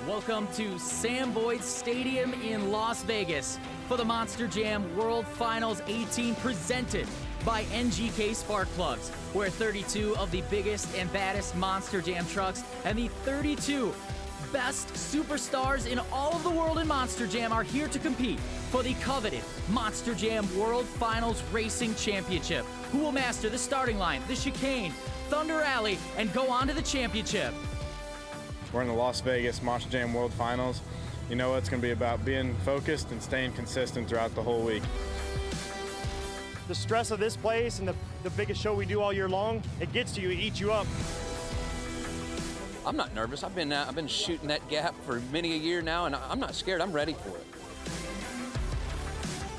Welcome to Sam Boyd Stadium in Las Vegas for the Monster Jam World Finals 18 presented by NGK Spark Plugs, where 32 of the biggest and baddest Monster Jam trucks and the 32 best superstars in all of the world in Monster Jam are here to compete for the coveted Monster Jam World Finals Racing Championship. Who will master the starting line, the chicane, Thunder Alley, and go on to the championship? We're in the Las Vegas Monster Jam World Finals. You know it's going to be about being focused and staying consistent throughout the whole week. The stress of this place and the biggest show we do all year long, it gets to you, it eats you up. I'm not nervous. I've been shooting that gap for many a year now, and I'm not scared. I'm ready for it.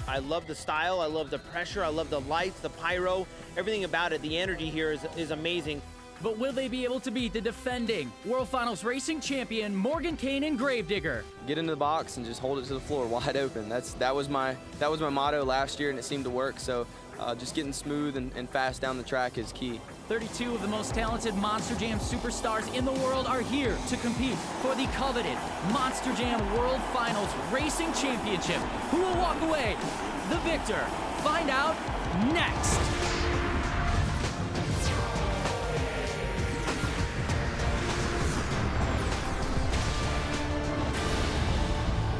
I love the style, I love the pressure, I love the lights, the pyro, everything about it. The energy here is amazing. But will they be able to beat the defending World Finals Racing Champion Morgan Kane and Gravedigger? Get into the box and just hold it to the floor wide open. That was my motto last year, and it seemed to work. So just getting smooth and fast down the track is key. 32 of the most talented Monster Jam superstars in the world are here to compete for the coveted Monster Jam World Finals Racing Championship. Who will walk away the victor? Find out next.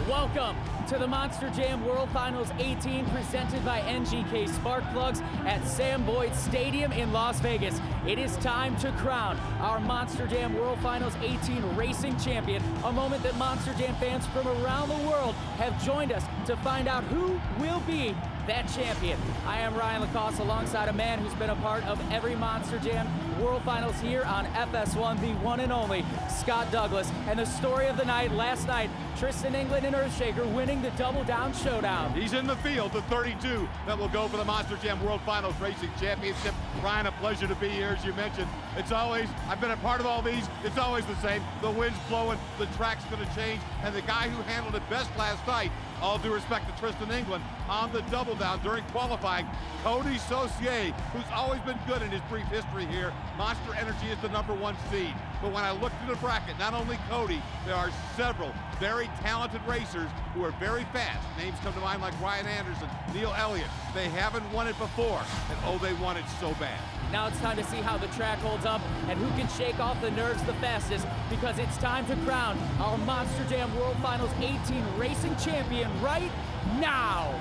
Welcome to the Monster Jam World Finals 18 presented by NGK Spark Plugs at Sam Boyd Stadium in Las Vegas. It is time to crown our Monster Jam World Finals 18 racing champion, a moment that Monster Jam fans from around the world have joined us to find out who will be that champion. I am Ryan Lacoste alongside a man who's been a part of every Monster Jam World Finals here on FS1, the one and only Scott Douglas. And the story of the night, last night, Tristan England and Earthshaker winning the Double Down Showdown. He's in the field, the 32 that will go for the Monster Jam World Finals Racing Championship. Ryan, a pleasure to be here, as you mentioned. It's always, I've been a part of all these, it's always the same. The wind's blowing, the track's gonna change, and the guy who handled it best last night, all due respect to Tristan England, on the double down during qualifying, Cody Saucier, who's always been good in his brief history here. Monster Energy is the #1 seed. But when I looked at the bracket, not only Cody, there are several very talented racers who are very fast. Names come to mind like Ryan Anderson, Neil Elliott. They haven't won it before, and oh, they want it so bad. Now it's time to see how the track holds up and who can shake off the nerves the fastest, because it's time to crown our Monster Jam World Finals 18 racing champion right now.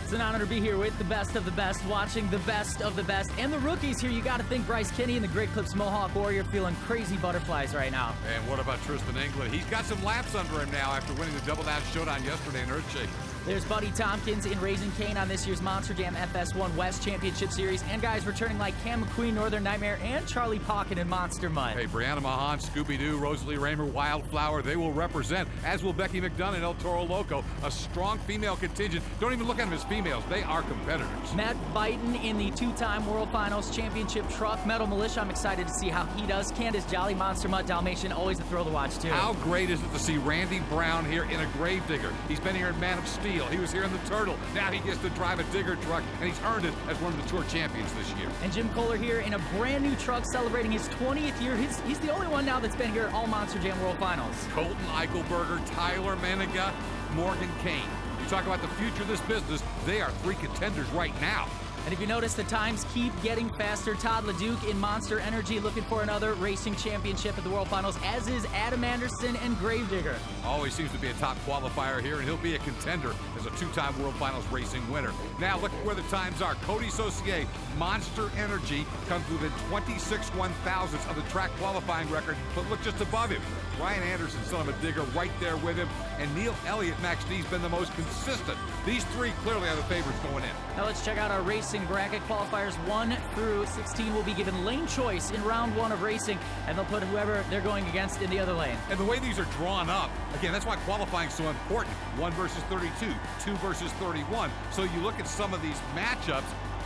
It's an honor to be here with the best of the best, watching the best of the best. And the rookies here, you got to think Bryce Kenny and the Great Clips Mohawk Warrior feeling crazy butterflies right now. And what about Tristan England? He's got some laps under him now after winning the Double Down Showdown yesterday in Earthshaker. There's Buddy Tompkins in Raising Cane on this year's Monster Jam FS1 West Championship Series, and guys returning like Cam McQueen, Northern Nightmare, and Charlie Pocket in Monster Mutt. Hey, Brianna Mahan, Scooby-Doo, Rosalie Raymer, Wildflower, they will represent, as will Becky McDonough and El Toro Loco, a strong female contingent. Don't even look at them as females. They are competitors. Matt Biden in the two-time World Finals Championship truck. Metal Militia, I'm excited to see how he does. Candace Jolly, Monster Mutt, Dalmatian, always a thrill to watch, too. How great is it to see Randy Brown here in a Gravedigger? He's been here in Man of Steel. He was here in the Turtle. Now he gets to drive a digger truck, and he's earned it as one of the Tour champions this year. And Jim Kohler here in a brand new truck celebrating his 20th year. He's the only one now that's been here at all Monster Jam World Finals. Colton Eichelberger, Tyler Menega, Morgan Kane. You talk about the future of this business, they are three contenders right now. And if you notice, the times keep getting faster. Todd LeDuc in Monster Energy looking for another racing championship at the World Finals, as is Adam Anderson and Gravedigger. Always seems to be a top qualifier here, and he'll be a contender as a two-time World Finals racing winner. Now look at where the times are. Cody Saucier, Monster Energy, comes within 26 1/1000ths of the track qualifying record, but look just above him. Ryan Anderson, son of a digger, right there with him, and Neil Elliott, Max D's been the most consistent. These three clearly are the favorites going in. Now let's check out our racing bracket. Qualifiers 1 through 16 will be given lane choice in round 1 of racing, and they'll put whoever they're going against in the other lane. And the way these are drawn up, again, that's why qualifying is so important. 1 versus 32, 2 versus 31. So you look at some of these matchups,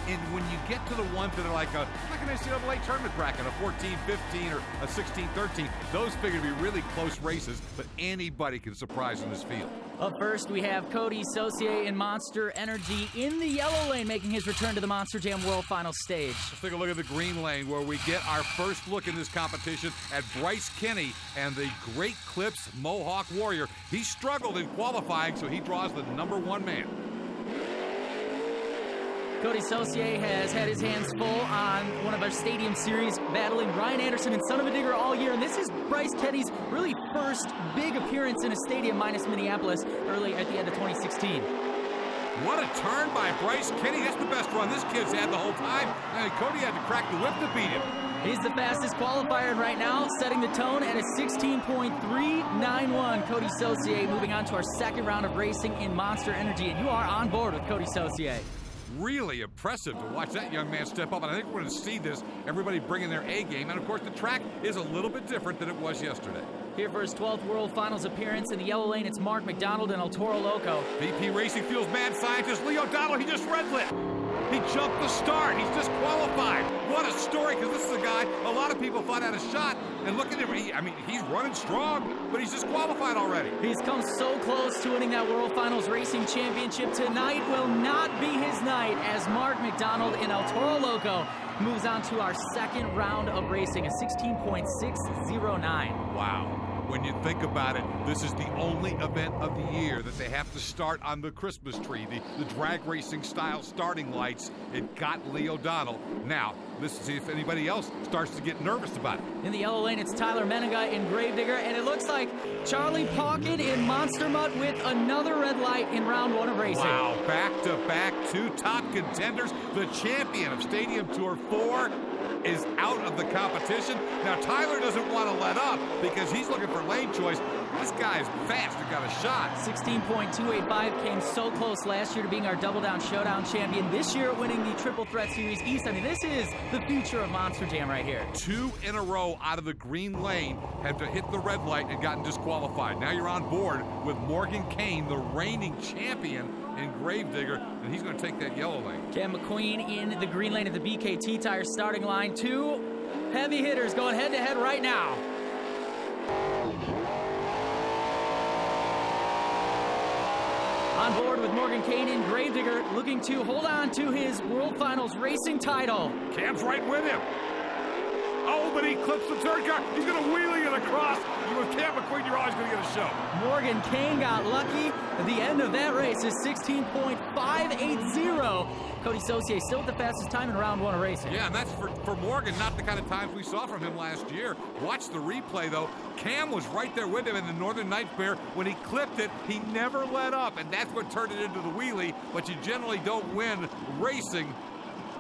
And when you get to the ones that are like an NCAA tournament bracket, a 14-15 or a 16-13, those figure to be really close races, but anybody can surprise in this field. Up first, we have Cody Saucier in Monster Energy in the yellow lane, making his return to the Monster Jam World Finals stage. Let's take a look at the green lane, where we get our first look in this competition at Bryce Kinney and the Great Clips Mohawk Warrior. He struggled in qualifying, so he draws the #1 man. Cody Saucier has had his hands full on one of our Stadium Series, battling Ryan Anderson and Son of a Digger all year, and this is Bryce Kinney's really first big appearance in a stadium minus Minneapolis early at the end of 2016. What a turn by Bryce Kinney. That's the best run this kid's had the whole time. And Cody had to crack the whip to beat him. He's the fastest qualifier right now, setting the tone at a 16.391. Cody Saucier moving on to our second round of racing in Monster Energy, and you are on board with Cody Saucier. Really impressive to watch that young man step up, and I think we're going to see this, everybody bringing their A game, and of course the track is a little bit different than it was yesterday. Here for his 12th World Finals appearance in the yellow lane, it's Mark McDonald and El Toro Loco. VP Racing Fuels mad scientist Lee O'Donnell, he just red lit. He jumped the start. He's disqualified. What a story, because this is a guy a lot of people thought had a shot. And look at him. He's running strong, but he's disqualified already. He's come so close to winning that World Finals Racing Championship. Tonight will not be his night as Mark McDonald and El Toro Loco moves on to our second round of racing, a 16.609. Wow. When you think about it, this is the only event of the year that they have to start on the Christmas tree, the drag racing style starting lights. It got Lee O'Donnell. Now, let's see if anybody else starts to get nervous about it. In the yellow lane, it's Tyler Menninga in Gravedigger, and it looks like Charlie Pauken in Monster Mutt with another red light in round 1 of racing. Wow, back-to-back 2 top contenders. The champion of Stadium Tour 4 is out of the competition. Now, Tyler doesn't want to let up because he's looking for lane choice. This guy's fast and got a shot. 16.285 came so close last year to being our Double Down Showdown champion. This year winning the Triple Threat Series East. I mean, this is the future of Monster Jam right here. 2 in a row out of the green lane have to hit the red light and gotten disqualified. Now you're on board with Morgan Kane, the reigning champion in Gravedigger, and he's going to take that yellow lane. Cam McQueen in the green lane at the BKT Tire starting line. 2 heavy hitters going head-to-head right now. On board with Morgan Kane in Gravedigger, looking to hold on to his World Finals racing title. Cam's right with him. Oh, but he clips the third car. He's going to wheelie it across. You with Cam McQueen, you're always going to get a show. Morgan Kane got lucky. The end of that race is 16.580. Cody Saucier still with the fastest time in round 1 of racing. Yeah, and that's for Morgan, not the kind of times we saw from him last year. Watch the replay, though. Cam was right there with him in the Northern Nightmare. When he clipped it, he never let up, and that's what turned it into the wheelie, but you generally don't win racing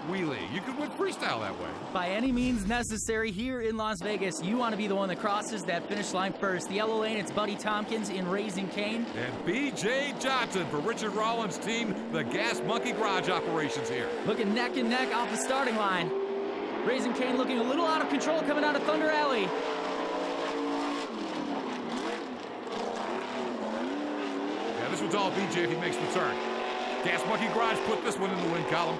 wheelie. You can win freestyle that way. By any means necessary here in Las Vegas, you want to be the one that crosses that finish line first. The yellow lane, it's Buddy Tompkins in Raising Cane. And B.J. Johnson for Richard Rollins' team, the Gas Monkey Garage operations here. Looking neck and neck off the starting line. Raising Cane looking a little out of control coming out of Thunder Alley. Yeah, this one's all B.J. if he makes the turn. Gas Monkey Garage put this one in the win column.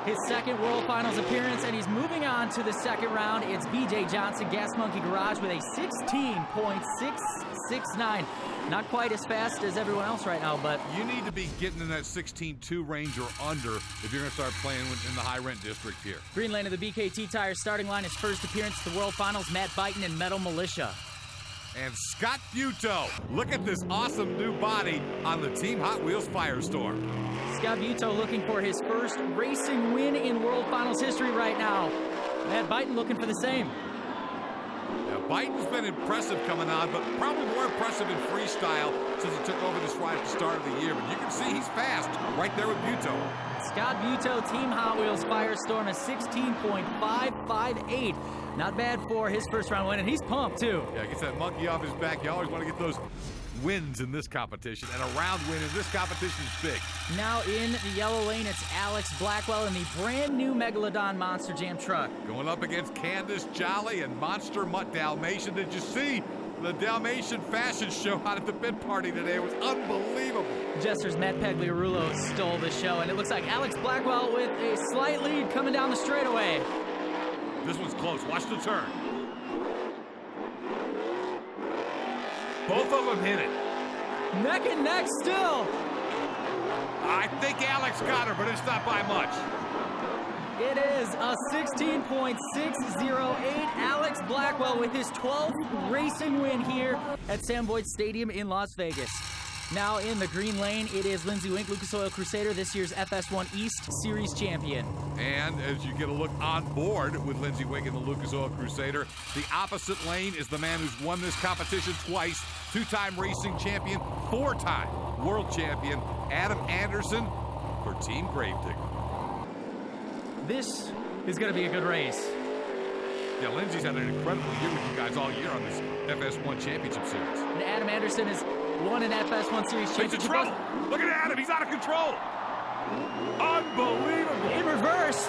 His second World Finals appearance, and he's moving on to the second round. It's B.J. Johnson, Gas Monkey Garage, with a 16.669. Not quite as fast as everyone else right now, but you need to be getting in that 16.2 range or under if you're going to start playing in the high-rent district here. Green lane of the BKT Tire starting line, his first appearance at the World Finals, Matt Byton and Metal Militia. And Scott Buteau, look at this awesome new body on the Team Hot Wheels Firestorm. Scott Buteau looking for his first racing win in World Finals history right now. Matt Byton looking for the same. Now, Byton's been impressive coming on, but probably more impressive in freestyle since he took over this ride at the start of the year. But you can see he's fast right there with Buteau. Scott Buteau, Team Hot Wheels Firestorm, a 16.558. Not bad for his first round win, and he's pumped too. Yeah, gets that monkey off his back. You always want to get those wins in this competition, and a round win in this competition is big. Now in the yellow lane, it's Alex Blackwell in the brand new Megalodon Monster Jam truck. Going up against Candace Jolly and Monster Mutt Dalmatian. Did you see The Dalmatian fashion show out at the pit party today was unbelievable. Jester's Matt Pagliarulo stole the show, and it looks like Alex Blackwell with a slight lead coming down the straightaway. This one's close. Watch the turn. Both of them hit it. Neck and neck still. I think Alex got her, but it's not by much. It is a 16.608. Alex Blackwell with his 12th racing win here at Sam Boyd Stadium in Las Vegas. Now in the green lane, it is Lindsey Wink, Lucas Oil Crusader, this year's FS1 East Series champion. And as you get a look on board with Lindsey Wink and the Lucas Oil Crusader, the opposite lane is the man who's won this competition twice, two-time racing champion, four-time world champion, Adam Anderson for Team Gravedigger. This is going to be a good race. Yeah, Lindsey's had an incredible year with you guys all year on this FS1 Championship Series. And Adam Anderson has won an FS1 Series He's in championship. trouble. Look at Adam. He's out of control. Unbelievable. In reverse.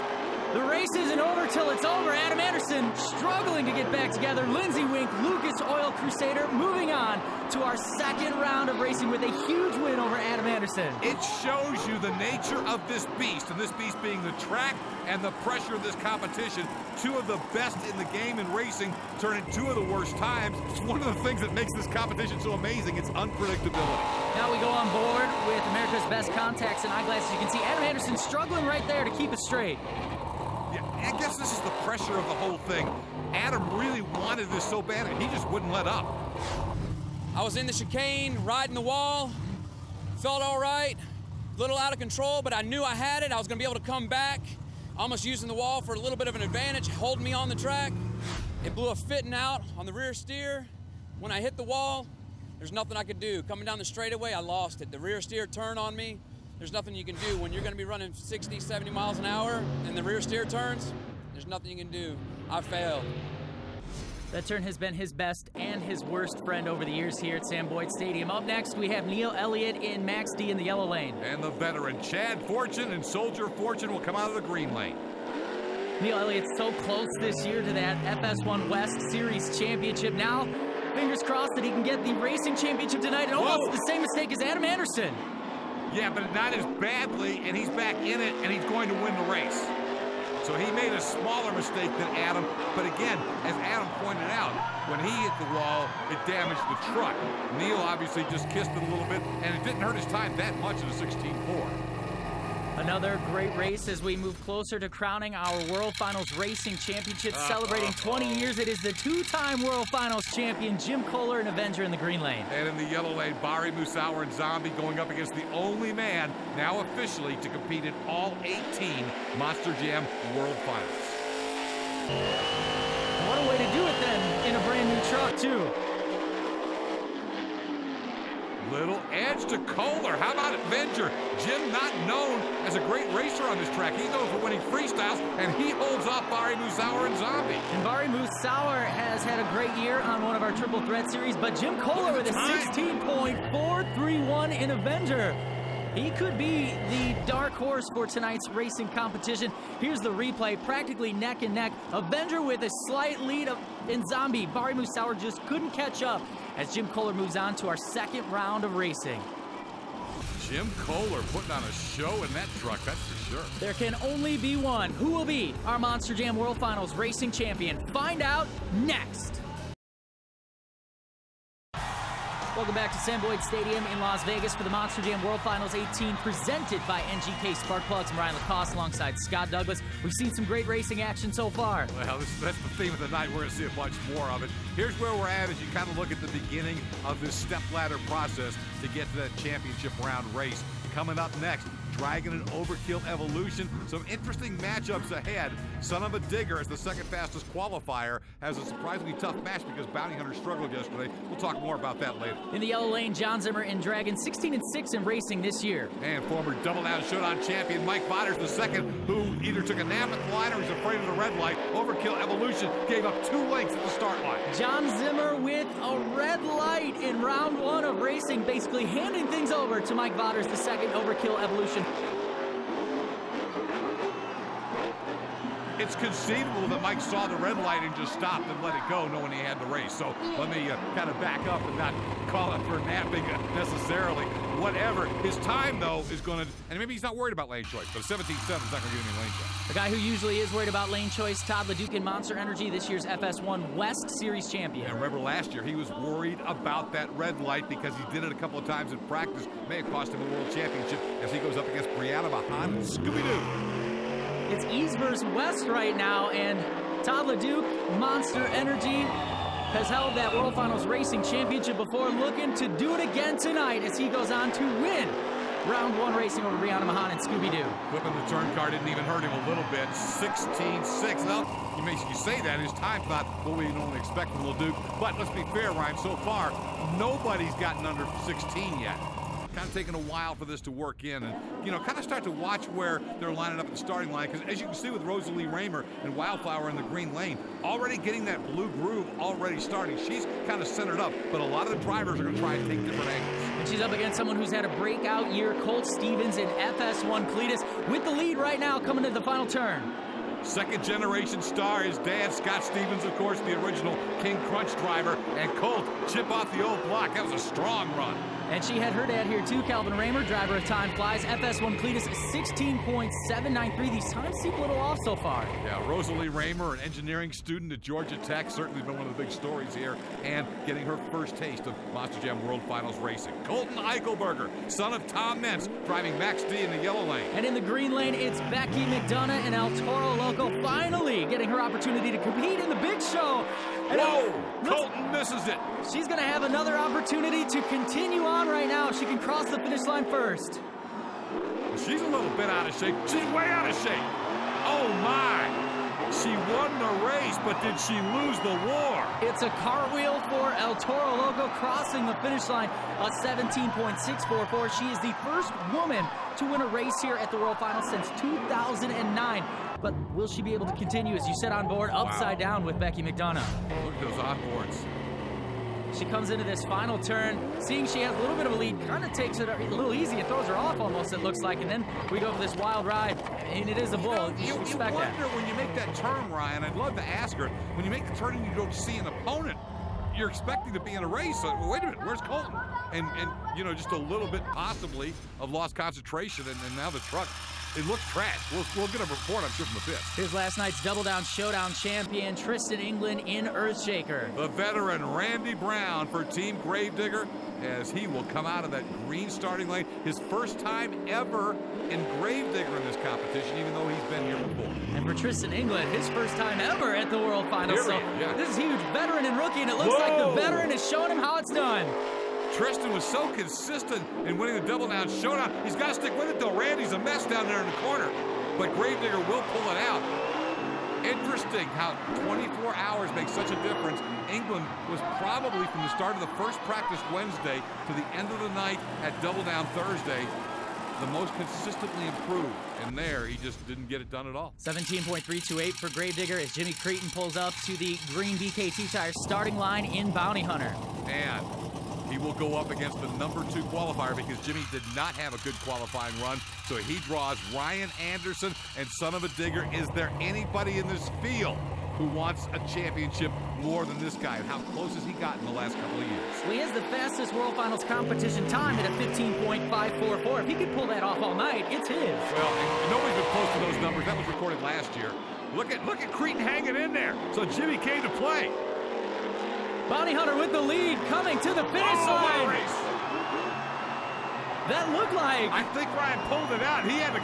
The race isn't over till it's over. Adam Anderson struggling to get back together. Lindsey Wink, Lucas Oil Crusader, moving on to our second round of racing with a huge win over Adam Anderson. It shows you the nature of this beast, and this beast being the track and the pressure of this competition. Two of the best in the game in racing turn in two of the worst times. It's one of the things that makes this competition so amazing. It's unpredictability. Now we go on board with America's Best Contacts and Eyeglasses. You can see Adam Anderson struggling right there to keep it straight. Yeah, I guess this is the pressure of the whole thing. Adam really wanted this so bad, and he just wouldn't let up. I was in the chicane, riding the wall, felt all right, a little out of control, but I knew I had it. I was gonna be able to come back, almost using the wall for a little bit of an advantage, holding me on the track. It blew a fitting out on the rear steer. When I hit the wall, there's nothing I could do. Coming down the straightaway, I lost it. The rear steer turned on me. There's nothing you can do. When you're gonna be running 60, 70 miles an hour and the rear steer turns, there's nothing you can do. I failed. That turn has been his best and his worst friend over the years here at Sam Boyd Stadium. Up next, we have Neil Elliott in Max D in the yellow lane. And the veteran Chad Fortune and Soldier Fortune will come out of the green lane. Neil Elliott's so close this year to that FS1 West Series championship. Now, fingers crossed that he can get the racing championship tonight, and almost the same mistake as Adam Anderson. Yeah, but not as badly, and he's back in it, and he's going to win the race. So he made a smaller mistake than Adam, but again, as Adam pointed out, when he hit the wall, it damaged the truck. Neil obviously just kissed it a little bit, and it didn't hurt his time that much in a 16.4. Another great race as we move closer to crowning our World Finals Racing Championship, celebrating 20 years. It is the two-time World Finals champion, Jim Kohler, and Avenger in the green lane. And in the yellow lane, Barry Musauer and Zombie going up against the only man now officially to compete in all 18 Monster Jam World Finals. What a way to do it then, in a brand new truck too. Little edge to Kohler. How about Avenger? Jim not known as a great racer on this track. He's known for winning freestyles, and he holds off Barry Musauer and Zombie. And Barry Musauer has had a great year on one of our Triple Threat series, but Jim Kohler with a 16.431 in Avenger. He could be the dark horse for tonight's racing competition. Here's the replay, practically neck and neck. Avenger with a slight lead in Zombie. Barry Musauer just couldn't catch up as Jim Kohler moves on to our second round of racing. Jim Kohler putting on a show in that truck, that's for sure. There can only be one. Who will be our Monster Jam World Finals racing champion? Find out next. Welcome back to Sam Boyd Stadium in Las Vegas for the Monster Jam World Finals 18 presented by NGK Spark Plugs. I'm Ryan Lacoste alongside Scott Douglas. We've seen some great racing action so far. Well, that's the theme of the night. We're going to see a bunch more of it. Here's where we're at as you kind of look at the beginning of this step-ladder process to get to that championship round race. Coming up next, Dragon and Overkill Evolution. Some interesting matchups ahead. Son of a Digger, as the second fastest qualifier, has a surprisingly tough match because Bounty Hunter struggled yesterday. We'll talk more about that later. In the yellow lane, John Zimmer and Dragon, 16-6 in racing this year. And former Double Down Showdown champion Mike Botters the second, who either took a nap at the line or was afraid of the red light. Overkill Evolution gave up 2 lengths at the start line. John Zimmer with a red light in round 1 of racing, basically handing things over to Mike Botters the second, Overkill Evolution. It it's conceivable that Mike saw the red light and just stopped and let it go, knowing he had the race. So let me kind of back up and not call him for napping necessarily. Whatever. His time, though, is going to, and maybe he's not worried about lane choice, but 17.7 is not going to give him any lane choice. The guy who usually is worried about lane choice, Todd LeDuc in Monster Energy, this year's FS1 West Series champion. And remember last year, he was worried about that red light because he did it a couple of times in practice. May have cost him a world championship as he goes up against Brianna Mahan and Scooby-Doo. It's East versus West right now, and Todd LeDuc, Monster Energy, has held that World Finals Racing Championship before, looking to do it again tonight as he goes on to win round one racing over Brianna Mahan and Scooby-Doo. Flipping the turn car didn't even hurt him a little bit. 16.6. Now, you say that, his time's not what we normally expect from LeDuc. But let's be fair, Ryan, so far, nobody's gotten under 16 yet. Kind of taking a while for this to work in, and kind of start to watch where they're lining up at the starting line, because as you can see with Rosalie Raymer and Wildflower in the green lane, already getting that blue groove already starting. She's kind of centered up, but a lot of the drivers are going to try and take different angles. And she's up against someone who's had a breakout year, Colt Stevens in FS1 Cletus, with the lead right now coming to the final turn. Second generation star, his dad, Scott Stevens, of course, the original King Crunch driver, and Colt, chip off the old block. That was a strong run. And she had her dad here too, Calvin Raymer, driver of Time Flies. FS1 Cletus is 16.793. These times seem a little off so far. Yeah, Rosalie Raymer, an engineering student at Georgia Tech, certainly been one of the big stories here, and getting her first taste of Monster Jam World Finals racing. Colton Eichelberger, son of Tom Mentz, driving Max D in the yellow lane. And in the green lane, it's Becky McDonough and El Toro Loco finally getting her opportunity to compete in the big show. And Colton misses it. She's going to have another opportunity to continue on right now if she can cross the finish line first. She's a little bit out of shape. She's way out of shape. Oh, my. She won the race, but did she lose the war? It's a cartwheel for El Toro Loco crossing the finish line, a 17.644. She is the first woman to win a race here at the World Finals since 2009. But will she be able to continue, as you said on board, upside down with Becky McDonough? Look at those onboards. She comes into this final turn, seeing she has a little bit of a lead, kind of takes it a little easy and throws her off almost, it looks like, and then we go for this wild ride, and it is a bull. You should expect that. You wonder when you make that turn, Ryan, I'd love to ask her, when you make the turn and you don't see an opponent, you're expecting to be in a race. So, wait a minute, where's Colton? And just a little bit possibly of lost concentration, and now the truck, it looks trash. We'll get a report, I'm sure, from the pits. Here's last night's Double Down Showdown champion, Tristan England in Earthshaker. The veteran Randy Brown for Team Gravedigger, as he will come out of that green starting lane. His first time ever in Gravedigger in this competition, even though he's been here before. And for Tristan England, his first time ever at the World Finals. So yeah. This is huge. Veteran and rookie, and it looks like the veteran is showing him how it's done. Tristan was so consistent in winning the Double Down Showdown. He's got to stick with it, though. Randy's a mess down there in the corner, but Gravedigger will pull it out. Interesting how 24 hours makes such a difference. England was probably from the start of the first practice Wednesday to the end of the night at Double Down Thursday, the most consistently improved. And there, he just didn't get it done at all. 17.328 for Gravedigger as Jimmy Creighton pulls up to the green BKT tire starting line in Bounty Hunter. And he will go up against the number 2 qualifier because Jimmy did not have a good qualifying run. So he draws Ryan Anderson and Son of a Digger. Is there anybody in this field who wants a championship more than this guy? And how close has he gotten the last couple of years? Well, he has the fastest World Finals competition time at a 15.544. If he could pull that off all night, it's his. Well, nobody's been close to those numbers. That was recorded last year. Look at Creighton hanging in there. So Jimmy came to play. Bounty Hunter with the lead, coming to the finish line. Race. That looked like. I think Ryan pulled it out. He had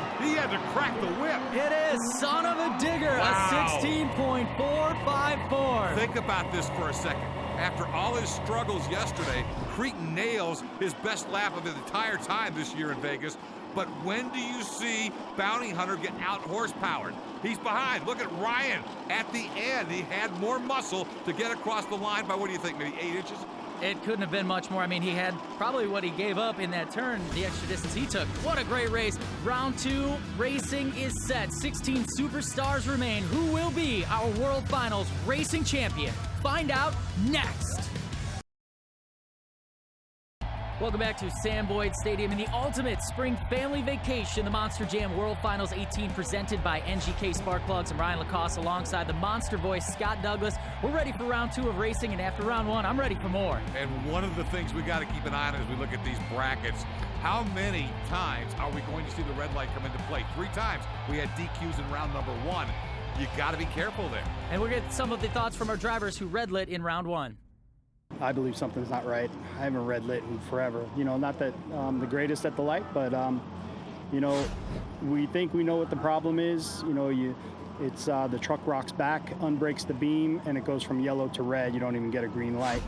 to crack the whip. It is Son of a Digger, wow. A 16.454. Think about this for a second. After all his struggles yesterday, Creighton nails his best lap of the entire time this year in Vegas. But when do you see Bounty Hunter get out horsepowered? He's behind. Look at Ryan at the end. He had more muscle to get across the line by, what do you think, maybe 8 inches? It couldn't have been much more. I mean, he had probably what he gave up in that turn, the extra distance he took. What a great race. Round 2 racing is set. 16 superstars remain. Who will be our World Finals racing champion? Find out next. Welcome back to Sam Boyd Stadium in the ultimate spring family vacation, the Monster Jam World Finals 18 presented by NGK Spark Plugs. I'm Ryan Lacoste alongside the monster voice Scott Douglas. We're ready for round 2 of racing, and after round 1, I'm ready for more. And one of the things we got to keep an eye on as we look at these brackets, how many times are we going to see the red light come into play? 3 times we had DQs in round number 1. You got to be careful there. And we'll get some of the thoughts from our drivers who red lit in round 1. I believe something's not right. I haven't red lit in forever. You know, not that the greatest at the light, but you know, we think we know what the problem is. You know, it's the truck rocks back, unbrakes the beam, and it goes from yellow to red. You don't even get a green light.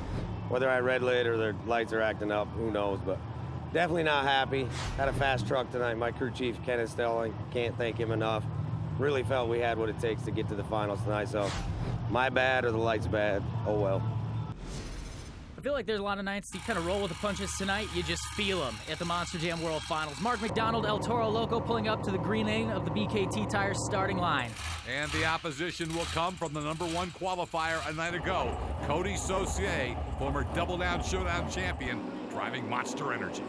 Whether I red lit or their lights are acting up, who knows? But definitely not happy. Had a fast truck tonight. My crew chief, Ken Estelle, can't thank him enough. Really felt we had what it takes to get to the finals tonight. So my bad or the lights bad. Oh well. I feel like there's a lot of nights you kind of roll with the punches. Tonight, you just feel them at the Monster Jam World Finals. Mark McDonald, El Toro Loco pulling up to the green lane of the BKT Tires starting line. And the opposition will come from the #1 qualifier a night ago, Cody Saucier, former Double Down Showdown champion, driving Monster Energy.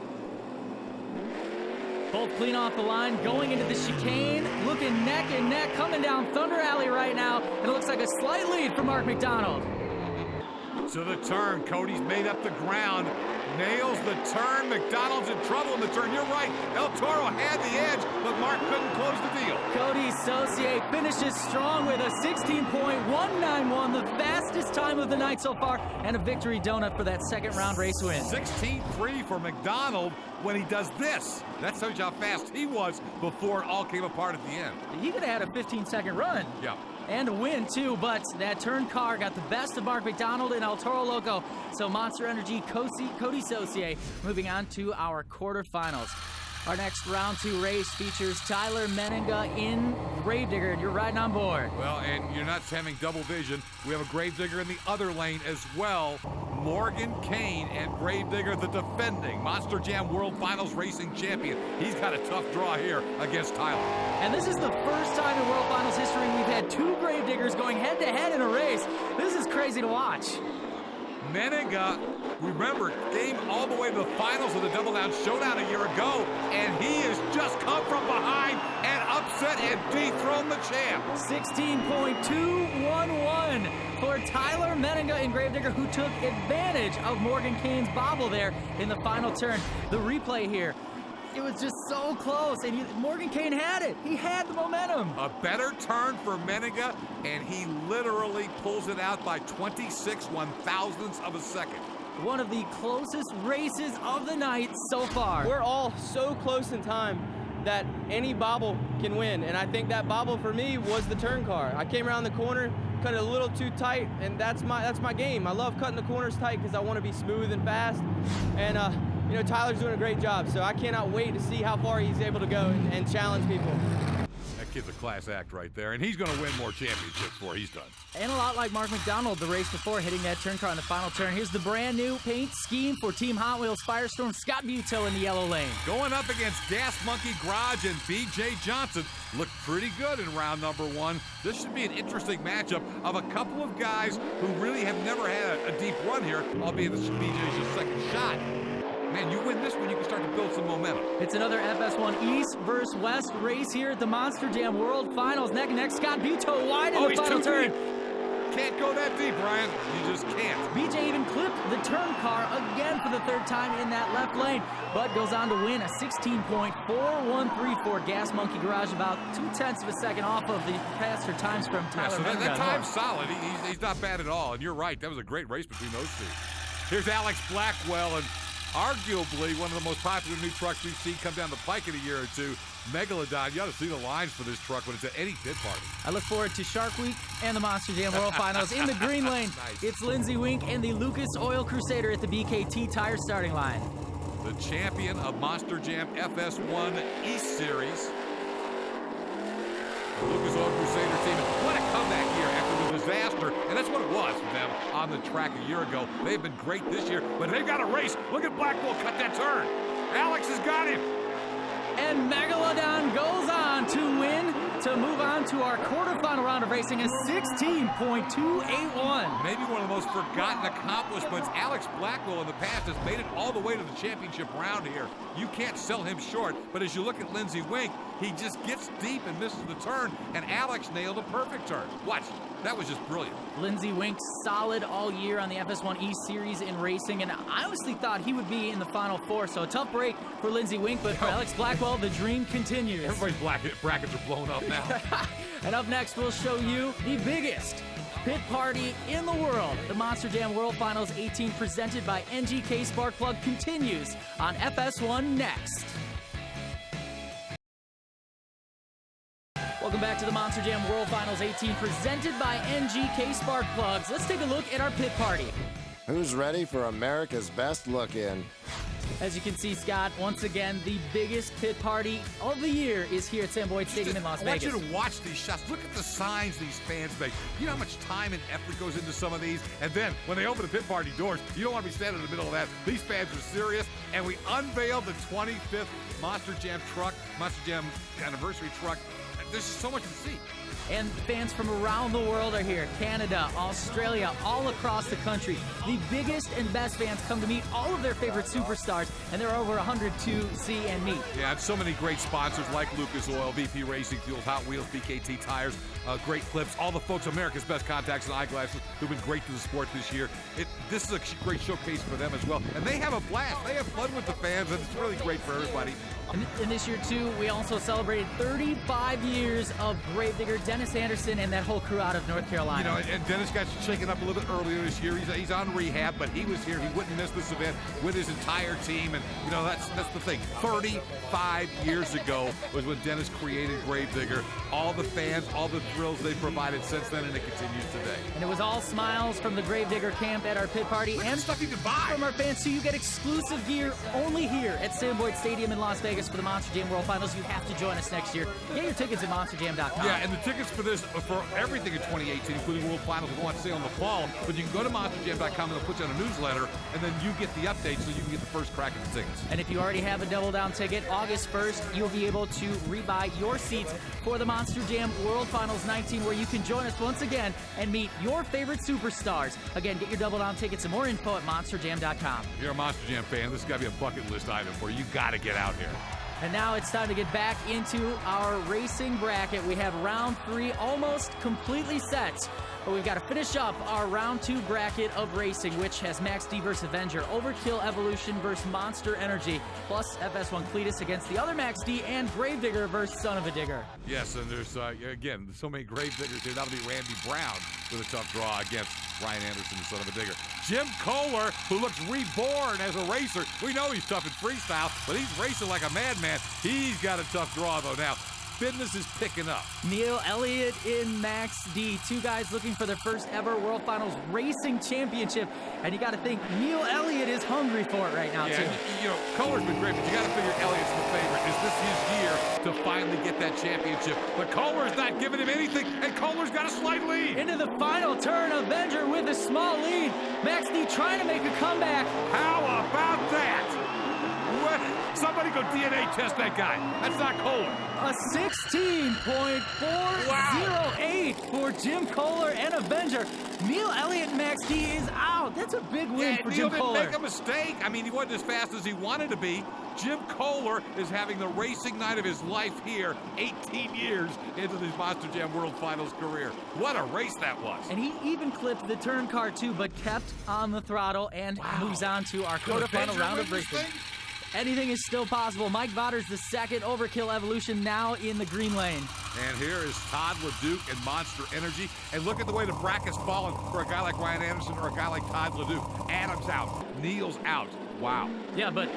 Both clean off the line, going into the chicane, looking neck and neck, coming down Thunder Alley right now, and it looks like a slight lead for Mark McDonald. To the turn, Cody's made up the ground, nails the turn. McDonald's in trouble in the turn. You're right, El Toro had the edge, but Mark couldn't close the deal. Cody Saucier finishes strong with a 16.191, the fastest time of the night so far, and a victory donut for that second round race win. 16.3 for McDonald when he does this. That shows you how fast he was before it all came apart at the end. He could have had a 15-second run. Yeah. And a win, too, but that turn car got the best of Mark McDonald and El Toro Loco. So Monster Energy, Cody Saucier moving on to our quarterfinals. Our next round 2 race features Tyler Menninga in Gravedigger, and you're riding on board. Well, and you're not having double vision. We have a Gravedigger in the other lane as well. Morgan Kane and Gravedigger, the defending Monster Jam World Finals racing champion. He's got a tough draw here against Tyler. And this is the first time in World Finals history we've had 2 Gravediggers going head-to-head in a race. This is crazy to watch. Menninga, remember, came all the way to the finals of the Double Down Showdown a year ago, and he has just come from behind and upset and dethroned the champ. 16.211 for Tyler Menninga and Gravedigger, who took advantage of Morgan Kane's bobble there in the final turn. The replay here, it was just so close, and Morgan Kane had it. He had the momentum. A better turn for Menninga, and he literally pulls it out by 26 1/1000ths of a second. One of the closest races of the night so far. We're all so close in time that any bobble can win, and I think that bobble for me was the turn car. I came around the corner, cut it a little too tight, and that's my game. I love cutting the corners tight because I want to be smooth and fast, and you know, Tyler's doing a great job, so I cannot wait to see how far he's able to go and challenge people. That kid's a class act right there, and he's going to win more championships before he's done. And a lot like Mark McDonald the race before, hitting that turn car in the final turn. Here's the brand new paint scheme for Team Hot Wheels Firestorm, Scott Buteau in the yellow lane. Going up against Gas Monkey Garage and BJ Johnson. Looked pretty good in round number 1. This should be an interesting matchup of a couple of guys who really have never had a deep run here, albeit this BJ's just second shot. Man, you win this one, you can start to build some momentum. It's another FS1 East versus West race here at the Monster Jam World Finals. Neck and neck, Scott Buteau wide in the final turn. Can't go that deep, Brian. You just can't. BJ even clipped the turn car again for the 3rd time in that left lane, but goes on to win a 16.413 Gas Monkey Garage, about 0.2 of a second off of the faster times from Tyler. Yeah, so that time's solid. He's not bad at all, and you're right. That was a great race between those 2. Here's Alex Blackwell, and arguably one of the most popular new trucks we've seen come down the pike in a year or 2. Megalodon, you ought to see the lines for this truck when it's at any pit party. I look forward to Shark Week and the Monster Jam World Finals. In the green lane, nice. It's Lindsey Wink and the Lucas Oil Crusader at the BKT Tire starting line. The champion of Monster Jam FS1 East Series. The Lucas Oil Crusader team. What a comeback year after the disaster, and that's what it was for them on the track a year ago. They've been great this year, but they've got a race. Look at Blackwell cut that turn. Alex has got him. And Megalodon goes on to win to move on to our quarterfinal round of racing, a 16.281. Maybe one of the most forgotten accomplishments. Alex Blackwell in the past has made it all the way to the championship round here. You can't sell him short, but as you look at Lindsey Wink, he just gets deep and misses the turn, and Alex nailed a perfect turn. Watch, that was just brilliant. Lindsey Wink solid all year on the FS1 Series in racing, and I honestly thought he would be in the Final Four, so a tough break for Lindsey Wink, but for Alex Blackwell, the dream continues. Everybody's brackets are blown up now. And up next, we'll show you the biggest pit party in the world. The Monster Jam World Finals 18 presented by NGK Sparkplug continues on FS1 next. Welcome back to the Monster Jam World Finals 18 presented by NGK Sparkplugs. Let's take a look at our pit party. Who's ready for America's best look-in? As you can see, Scott, once again, the biggest pit party of the year is here at Sam Boyd Stadium in Las Vegas. I want you to watch these shots. Look at the signs these fans make. You know how much time and effort goes into some of these? And then when they open the pit party doors, you don't want to be standing in the middle of that. These fans are serious. And we unveiled the 25th Monster Jam truck, Monster Jam anniversary truck. There's so much to see. And fans from around the world are here. Canada, Australia, all across the country. The biggest and best fans come to meet all of their favorite superstars, and there are over 100 to see and meet. Yeah, and so many great sponsors like Lucas Oil, VP Racing Fuels, Hot Wheels, BKT Tires, Great Clips, all the folks, America's Best Contacts and Eyeglasses, who've been great to the sport this year. This is a great showcase for them as well. And they have a blast. They have fun with the fans, and it's really great for everybody. And this year, too, we also celebrated 35 years of Gravedigger, Dennis Anderson, and that whole crew out of North Carolina. You know, and Dennis got shaken up a little bit earlier this year. He's on rehab, but he was here. He wouldn't miss this event with his entire team. And, you know, that's the thing. 35 years ago was when Dennis created Gravedigger. All the fans, all the thrills they provided since then, and it continues today. And it was all smiles from the Gravedigger camp at our pit party. And stuff you can buy from our fans, so you get exclusive gear only here at Sam Boyd Stadium in Las Vegas for the Monster Jam World Finals. You have to join us next year. Get your tickets at monsterjam.com. Yeah, and the tickets for this, for everything in 2018, including World Finals, will go on sale in the fall. But you can go to monsterjam.com and they'll put you on a newsletter, and then you get the updates so you can get the first crack at the tickets. And if you already have a Double Down ticket, August 1st, you'll be able to rebuy your seats for the Monster Jam World Finals 19, where you can join us once again and meet your favorite superstars. Again, get your Double Down tickets and more info at monsterjam.com. If you're a Monster Jam fan, this has got to be a bucket list item for you. You got to get out here. And now it's time to get back into our racing bracket. We have round 3 almost completely set, but we've got to finish up our round 2 bracket of racing, which has Max D versus Avenger, Overkill Evolution versus Monster Energy, plus FS1 Cletus against the other Max D, and Gravedigger versus Son of a Digger. Yes, and there's, again, so many Gravediggers here. That'll be Randy Brown with a tough draw against Ryan Anderson, the Son of a Digger. Jim Kohler, who looks reborn as a racer. We know he's tough in freestyle, but he's racing like a madman. He's got a tough draw, though, now. Business is picking up. Neil Elliott in Max D. 2 guys looking for their first ever World Finals Racing Championship. And you got to think Neil Elliott is hungry for it right now, too. You know, Kohler's been great, but you got to figure Elliott's the favorite. Is this his year to finally get that championship? But Kohler's not giving him anything, and Kohler's got a slight lead. Into the final turn, Avenger with a small lead. Max D trying to make a comeback. How about that? What? Somebody go DNA test that guy. That's not Kohler. A 16.408 for Jim Kohler and Avenger. Neil Elliott and Max D is out. That's a big win for Jim Kohler. Neil didn't make a mistake. I mean, he wasn't as fast as he wanted to be. Jim Kohler is having the racing night of his life here, 18 years into this Monster Jam World Finals career. What a race that was. And he even clipped the turn car too, but kept on the throttle and moves on to our quarterfinal round of racing. Anything is still possible. Mike Vatter's the second, Overkill Evolution now in the green lane. And here is Todd LeDuc and Monster Energy. And look at the way the bracket's fallen for a guy like Ryan Anderson or a guy like Todd LeDuc. Adams out. Neil's out. Wow. Yeah, but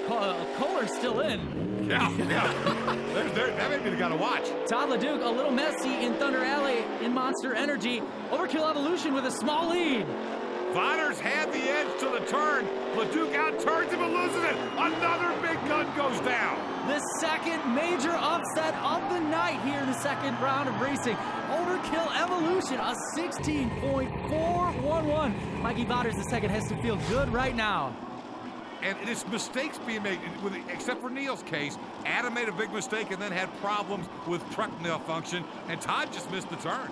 Kohler's still in. Yeah. That may be the guy to watch. Todd LeDuc a little messy in Thunder Alley in Monster Energy. Overkill Evolution with a small lead. Vatter's had the edge to the turn. LeDuc out-turns him and loses it. Another big gun goes down. The second major upset of the night here in the second round of racing. Overkill Evolution, a 16.411. Mikey Vatter's the second has to feel good right now. And it's mistakes being made, except for Neil's case. Adam made a big mistake and then had problems with truck malfunction, and Todd just missed the turn.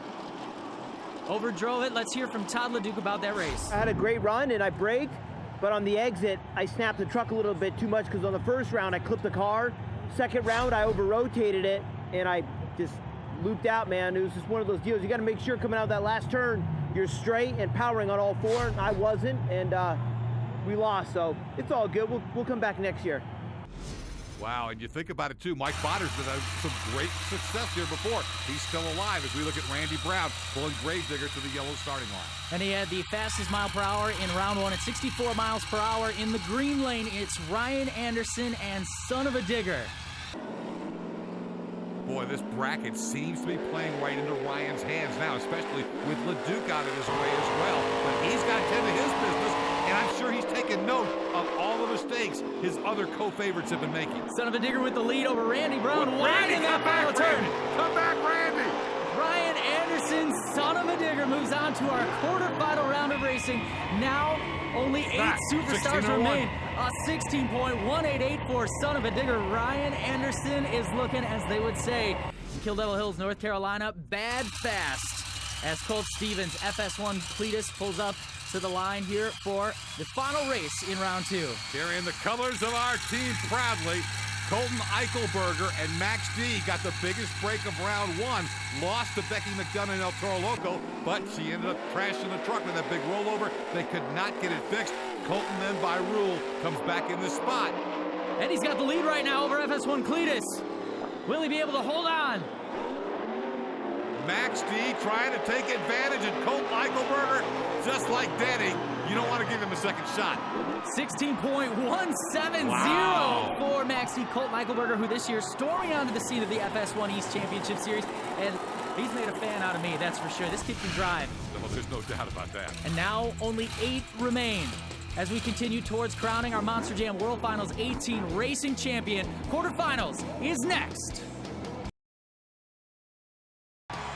Overdrove it. Let's hear from Todd LeDuc about that race. I had a great run and I braked, but on the exit, I snapped the truck a little bit too much because on the first round, I clipped the car. Second round, I over-rotated it, and I just looped out, man. It was just one of those deals. You got to make sure coming out of that last turn, you're straight and powering on all four. I wasn't, and we lost, so it's all good. We'll come back next year. Wow, and you think about it too, Mike Botter's been some great success here before. He's still alive as we look at Randy Brown pulling Gravedigger to the yellow starting line. And he had the fastest mile per hour in round one at 64 miles per hour. In the green lane, it's Ryan Anderson and Son of a Digger. Boy, this bracket seems to be playing right into Ryan's hands now, especially with LeDuc out of his way as well. But he's got to tend to his business, and I'm sure he's taken note of all the mistakes his other co-favorites have been making. Son of a Digger with the lead over Randy Brown. Wide in that final turn. Come back, Randy! Ryan Anderson, Son of a Digger, moves on to our quarterfinal round of racing. Now, only 8 superstars remain. A 16.188 for Son of a Digger. Ryan Anderson is looking, as they would say, in Kill Devil Hills, North Carolina, bad fast. As Colt Stevens, FS1 Cletus, pulls up to the line here for the final race in round 2. Carrying the colors of our team proudly, Colton Eichelberger and Max D got the biggest break of round 1. Lost to Becky McDonough and El Toro Loco, but she ended up crashing the truck with that big rollover. They could not get it fixed. Colton then, by rule, comes back in this spot. And he's got the lead right now over FS1 Cletus. Will he be able to hold on? Max D trying to take advantage, and Colton Eichelberger, just like Denny, you don't want to give him a second shot. 16.170 for Max D. Colton Eichelberger, who this year storming onto the scene of the FS1 East Championship Series. And he's made a fan out of me, that's for sure. This kid can drive. Well, there's no doubt about that. And now only 8 remain as we continue towards crowning our Monster Jam World Finals 18 racing champion. Quarterfinals is next.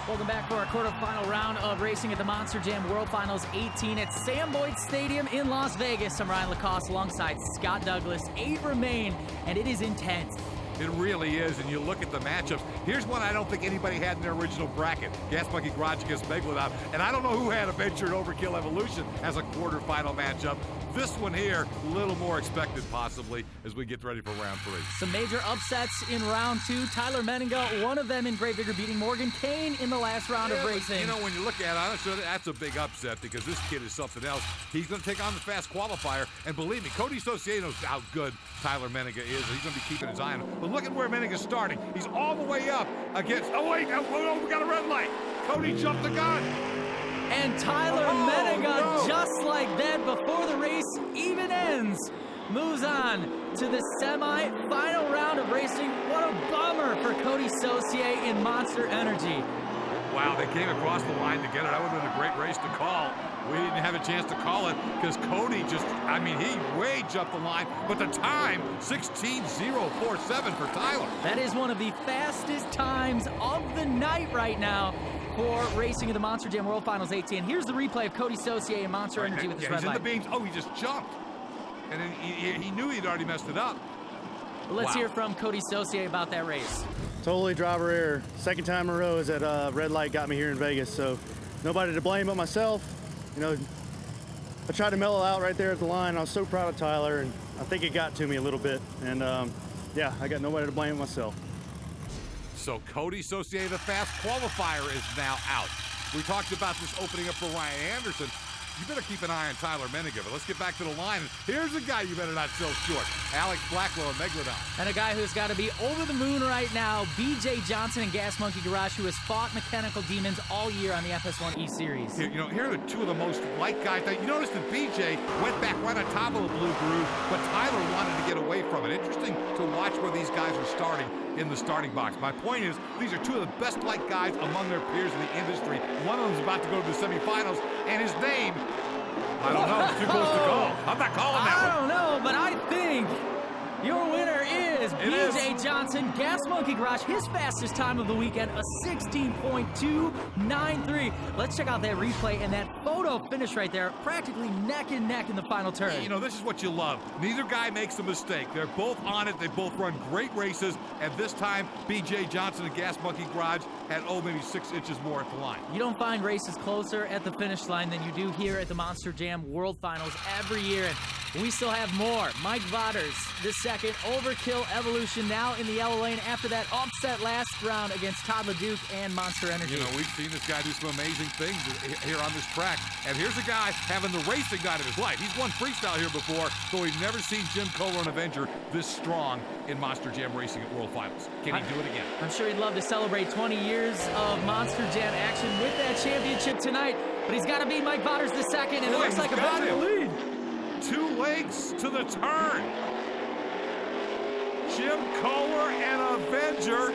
Welcome back for our quarterfinal round of racing at the Monster Jam World Finals 18 at Sam Boyd Stadium in Las Vegas. I'm Ryan Lacoste alongside Scott Douglas. 8 remain, and it is intense. It really is, and you look at the matchups. Here's one I don't think anybody had in their original bracket. Gas Monkey Garage against Megalodon. And I don't know who had Adventure and Overkill Evolution as a quarterfinal matchup. This one here, a little more expected possibly as we get ready for round 3. Some major upsets in round 2. Tyler Menninga, one of them in Gravedigger, beating Morgan Kane in the last round of racing. You know, when you look at it, that's a big upset because this kid is something else. He's going to take on the fast qualifier, and believe me, Cody Saucier knows how good Tyler Menninga is. He's going to be keeping his eye on him. But look at where Menninga's starting. He's all the way up against, oh wait, we got a red light. Cody jumped the gun. And Tyler Menninga, just like that, before the race even ends, moves on to the semi-final round of racing. What a bummer for Cody Saucier in Monster Energy. Wow, they came across the line together. That would have been a great race to call. We didn't have a chance to call it because Cody just, he way jumped the line. But the time, 16.047 for Tyler. That is one of the fastest times of the night right now for racing in the Monster Jam World Finals 18. Here's the replay of Cody Saucier in Monster Energy with his red light. He's in the beams. Oh, he just jumped. And then he knew he'd already messed it up. Well, let's hear from Cody Saucier about that race. Totally driver error. Second time in a row is that red light got me here in Vegas, so nobody to blame but myself. You know, I tried to mellow out right there at the line. I was so proud of Tyler, and I think it got to me a little bit. And yeah, I got nobody to blame but myself. So Cody Saucier, the fast qualifier, is now out. We talked about this opening up for Ryan Anderson. You better keep an eye on Tyler Menninga, but let's get back to the line. Here's a guy you better not sell short, Alex Blackwell and Megalodon. And a guy who's got to be over the moon right now, BJ Johnson and Gas Monkey Garage, who has fought mechanical demons all year on the FS1 E Series. Here are the two of the most liked guys. You notice that BJ went back right on top of the blue groove, but Tyler wanted to get away from it. Interesting to watch where these guys are starting in the starting box. My point is, these are two of the best liked guys among their peers in the industry. One of them's about to go to the semifinals, and his name, I don't know, it's too close to call. I'm not calling that one. I don't know, but I think your winner is BJ BJ Johnson, Gas Monkey Garage, his fastest time of the weekend, a 16.293. Let's check out that replay and that photo finish right there, practically neck and neck in the final turn. You know, this is what you love. Neither guy makes a mistake. They're both on it. They both run great races. And this time, BJ Johnson and Gas Monkey Garage had, maybe 6 inches more at the line. You don't find races closer at the finish line than you do here at the Monster Jam World Finals every year. And we still have more. Mike Vauders, the second overkill evolution, now in the yellow lane after that upset last round against Todd LeDuc and Monster Energy. You know, we've seen this guy do some amazing things here on this track. And here's a guy having the racing night of his life. He's won Freestyle here before, though we've never seen Jim Kohler and Avenger this strong in Monster Jam racing at World Finals. Can he do it again? I'm sure he'd love to celebrate 20 years of Monster Jam action with that championship tonight, but he's got to beat Mike Vauders the second, and it looks like Avenger in the lead. 2 lengths to the turn. Jim Kohler and Avenger.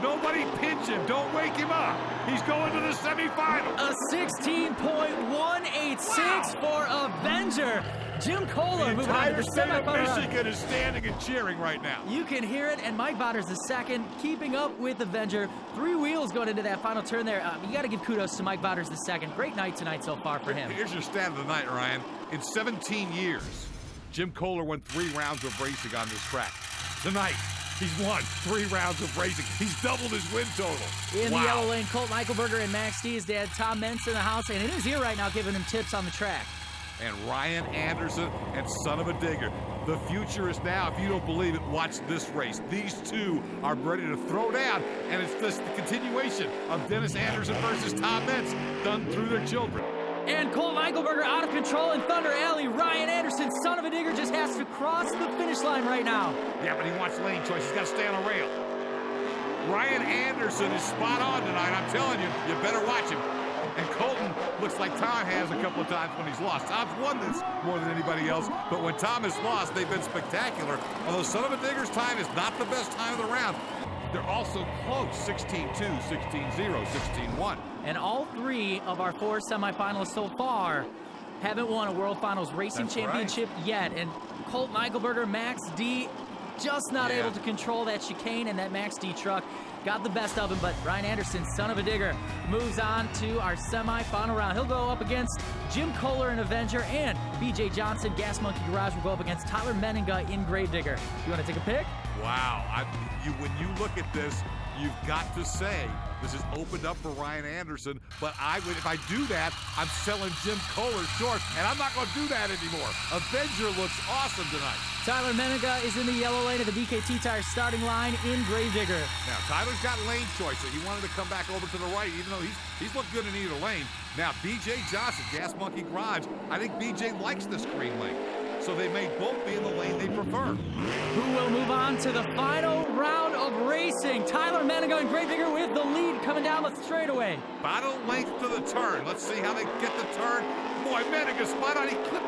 Nobody pinch him. Don't wake him up. He's going to the semifinal. A 16.186 for Avenger. Jim Kohler moving on to the state of semifinal. Michigan is standing and cheering right now. You can hear it, and Mike Vauders the second, keeping up with Avenger. 3 wheels going into that final turn there. You got to give kudos to Mike Vauders the second. Great night tonight so far for him. Here's your stat of the night, Ryan. In 17 years, Jim Kohler won 3 rounds of racing on this track. Tonight, he's won 3 rounds of racing. He's doubled his win total. In the yellow lane, Colt Eichelberger and Max D, his dad Tom Mentz in the house, and in his ear right now giving him tips on the track. And Ryan Anderson and Son of a Digger. The future is now. If you don't believe it, watch this race. These two are ready to throw down, and it's this the continuation of Dennis Anderson versus Tom Mentz, done through their children. And Colt Eichelberger out of control in Thunder Alley. Ryan Anderson, Son of a Digger, just has to cross the finish line right now. Yeah, but he wants lane choice. He's got to stay on a rail. Ryan Anderson is spot on tonight. I'm telling you, you better watch him. And Colton looks like Tom has a couple of times when he's lost. Tom's won this more than anybody else, but when Tom has lost, they've been spectacular. Although Son of a Digger's time is not the best time of the round, they're also close, 16-2, 16-0, 16-1. And all 3 of our 4 semifinalists so far haven't won a World Finals Racing Championship yet. And Colt Eichelberger, Max D, just not able to control that chicane, and that Max D truck got the best of him, but Ryan Anderson, Son of a Digger, moves on to our semi-final round. He'll go up against Jim Kohler in Avenger, and BJ Johnson, Gas Monkey Garage, will go up against Tyler Menninga in Gravedigger. You want to take a pick? Wow. When you look at this, you've got to say this is opened up for Ryan Anderson, but if I do that, I'm selling Jim Kohler short, and I'm not going to do that anymore. Avenger looks awesome tonight. Tyler Menninga is in the yellow lane at the BKT Tire starting line in Gravedigger. Now, Tyler's got lane choice, so he wanted to come back over to the right, even though he's looked good in either lane. Now, BJ Johnson, Gas Monkey Garage, I think BJ likes this green lane, so they may both be in the lane they prefer. Who will move on to the final round of racing? Tyler Menninga and Gravedigger with the lead coming down the straightaway. Final length to the turn. Let's see how they get the turn. Boy, Menninga spot on. He clipped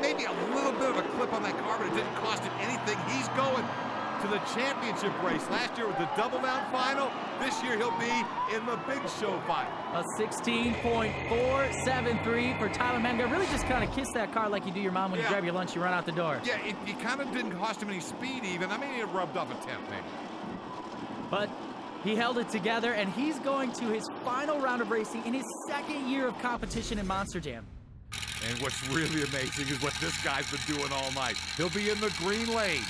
maybe a little bit of a clip on that car, but it didn't cost him anything. He's going to the championship race. Last year was the double down final. This year he'll be in the big show final. A 16.473 for Tyler Menninga. Really just kind of kiss that car like you do your mom when you grab your lunch, you run out the door. Yeah, it kind of didn't cost him any speed even. I mean, it rubbed off a tenth maybe. But he held it together, and he's going to his final round of racing in his 2nd year of competition in Monster Jam. And what's really amazing is what this guy's been doing all night. He'll be in the green lane.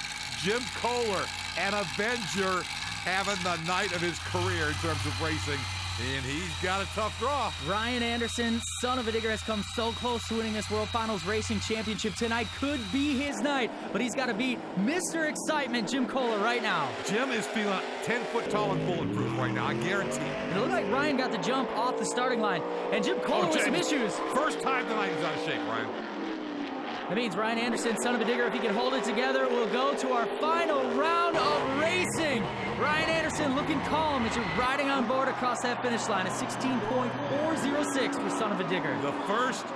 Jim Kohler and Avenger having the night of his career in terms of racing. And he's got a tough draw. Ryan Anderson, Son of a Digger, has come so close to winning this World Finals Racing Championship. Tonight could be his night, but he's got to beat Mr. Excitement, Jim Kohler, right now. Jim is feeling 10 foot tall and bulletproof right now, I guarantee. And it looked like Ryan got the jump off the starting line, and Jim Kohler with some issues. First time tonight he's out of shape, Ryan. That means Ryan Anderson, Son of a Digger, if he can hold it together, will go to our final round of racing. Ryan Anderson looking calm as you're riding on board across that finish line. A 16.406 for Son of a Digger. The first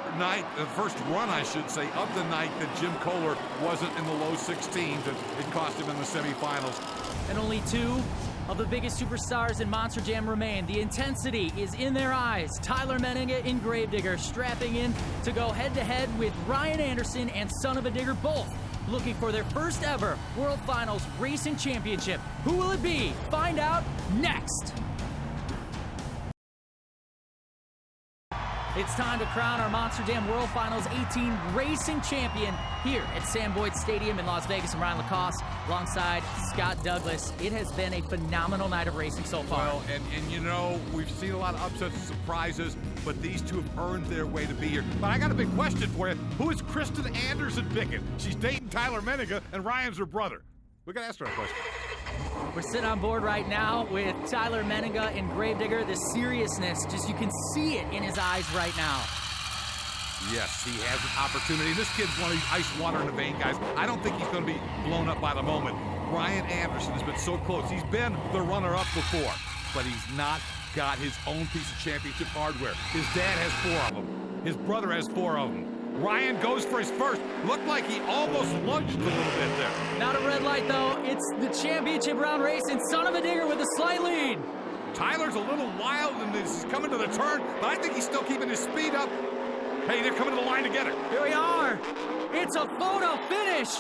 run, I should say, of the night that Jim Kohler wasn't in the low 16s. It cost him in the semifinals. And only 2 of the biggest superstars in Monster Jam remain. The intensity is in their eyes. Tyler Menninga in Gravedigger strapping in to go head-to-head with Ryan Anderson and Son of a Digger, both looking for their first ever World Finals Racing Championship. Who will it be? Find out next. It's time to crown our Monster Jam World Finals 18 Racing Champion here at Sam Boyd Stadium in Las Vegas. I'm Ryan Lacoste alongside Scott Douglas. It has been a phenomenal night of racing so far. Well, and you know, we've seen a lot of upsets and surprises, but these two have earned their way to be here. But I got a big question for you. Who is Kristen Anderson picking? She's dating Tyler Menninga, and Ryan's her brother. We got to ask her a question. We're sitting on board right now with Tyler Menninga and Gravedigger. The seriousness, just you can see it in his eyes right now. Yes, he has an opportunity. This kid's one of these ice water in the vein guys. I don't think he's going to be blown up by the moment. Ryan Anderson has been so close. He's been the runner-up before, but he's not got his own piece of championship hardware. His dad has 4 of them. His brother has 4 of them. Ryan goes for his first. Looked like he almost lunged a little bit there. Not a red light, though. It's the championship round race, and Son of a Digger with a slight lead. Tyler's a little wild and is coming to the turn, but I think he's still keeping his speed up. Hey, they're coming to the line together. Here we are. It's a photo finish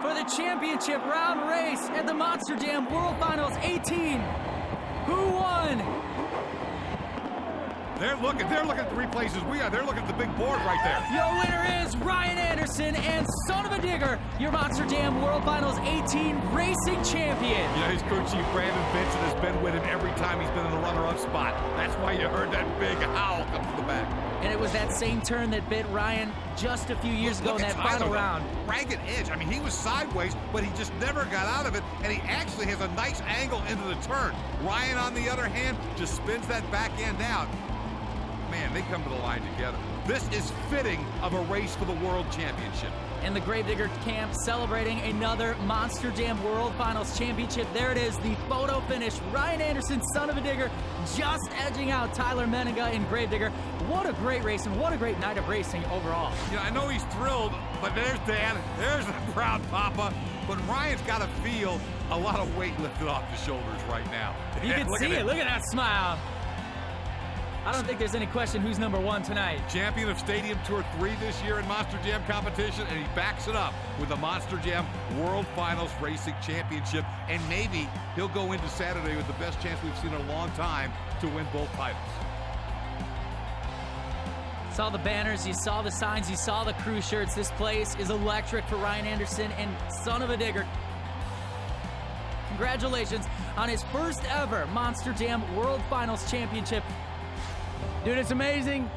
for the championship round race at the Monster Jam World Finals 18. Who won? They're looking at the replays as we are. They're looking at the big board right there. Your winner is Ryan Anderson and Son of a Digger, your Monster Jam World Finals 18 Racing Champion. You know, his crew chief, Brandon Vincent, has been with him every time he's been in the runner-up spot. That's why you heard that big howl come from the back. And it was that same turn that bit Ryan just a few years ago in that final round. Ragged edge. I mean, he was sideways, but he just never got out of it, and he actually has a nice angle into the turn. Ryan, on the other hand, just spins that back end out. Man, they come to the line together. This is fitting of a race for the World Championship. And the Gravedigger camp celebrating another Monster Jam World Finals Championship. There it is, the photo finish. Ryan Anderson, Son of a Digger, just edging out Tyler Menninga and Gravedigger. What a great race and what a great night of racing overall. You know, I know he's thrilled, but there's Dad. There's a proud Papa. But Ryan's got to feel a lot of weight lifted off his shoulders right now. You can see it. Look at that smile. I don't think there's any question who's number 1 tonight. Champion of Stadium Tour 3 this year in Monster Jam competition, and he backs it up with the Monster Jam World Finals Racing Championship. And maybe he'll go into Saturday with the best chance we've seen in a long time to win both titles. Saw the banners, you saw the signs, you saw the crew shirts. This place is electric for Ryan Anderson and Son of a Digger. Congratulations on his first ever Monster Jam World Finals Championship. Dude, it's amazing.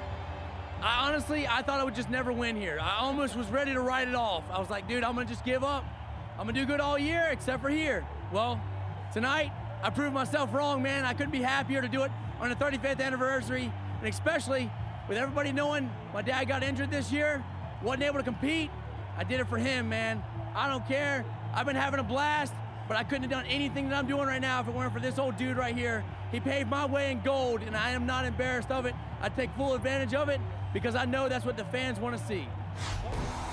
I thought I would just never win here. I almost was ready to write it off. I was like, dude, I'm gonna just give up. I'm gonna do good all year except for here. Well, tonight, I proved myself wrong, man. I couldn't be happier to do it on the 35th anniversary, and especially with everybody knowing my dad got injured this year, wasn't able to compete. I did it for him, man. I don't care. I've been having a blast, but I couldn't have done anything that I'm doing right now if it weren't for this old dude right here. He paved my way in gold, and I am not embarrassed of it. I take full advantage of it because I know that's what the fans want to see.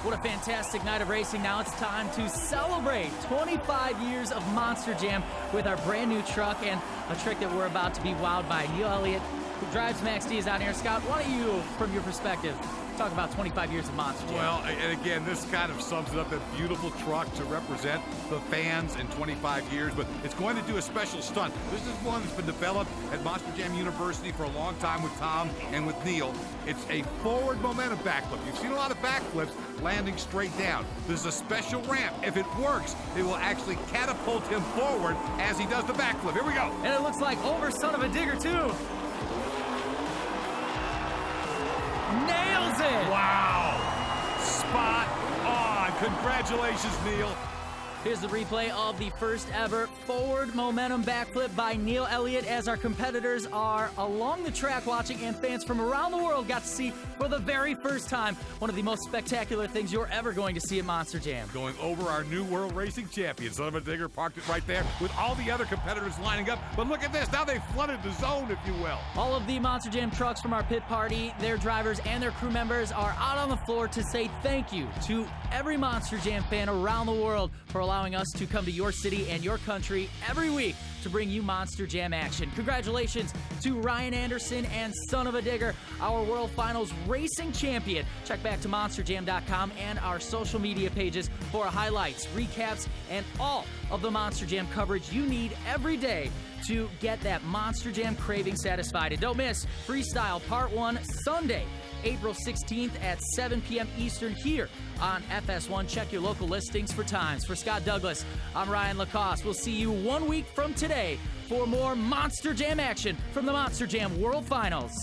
What a fantastic night of racing. Now it's time to celebrate 25 years of Monster Jam with our brand new truck and a trick that we're about to be wowed by. Neil Elliott, who drives Max D, is out here. Scott, why don't you, from your perspective, talk about 25 years of Monster Jam? Well, and again, this kind of sums it up, that beautiful truck to represent the fans in 25 years, but it's going to do a special stunt. This is one that's been developed at Monster Jam University for a long time with Tom and with Neil. It's a forward momentum backflip. You've seen a lot of backflips landing straight down. This is a special ramp. If it works, it will actually catapult him forward as he does the backflip. Here we go. And it looks like over Son of a Digger, too. Nails it! Wow! Spot on. Congratulations, Neil. Here's the replay of the first ever forward momentum backflip by Neil Elliott as our competitors are along the track watching, and fans from around the world got to see for the very first time one of the most spectacular things you're ever going to see at Monster Jam. Going over our new World Racing Champion. Son of a Digger parked it right there with all the other competitors lining up. But look at this. Now they've flooded the zone, if you will. All of the Monster Jam trucks from our pit party, their drivers and their crew members are out on the floor to say thank you to every Monster Jam fan around the world for allowing us to come to your city and your country every week to bring you Monster Jam action. Congratulations to Ryan Anderson and Son of a Digger, our World Finals racing champion. Check back to monsterjam.com and our social media pages for highlights, recaps, and all of the Monster Jam coverage you need every day to get that Monster Jam craving satisfied. And don't miss Freestyle Part 1 Sunday, April 16th at 7 p.m. Eastern here on FS1. Check your local listings for times. For Scott Douglas, I'm Ryan Lacoste. We'll see you 1 week from today for more Monster Jam action from the Monster Jam World Finals.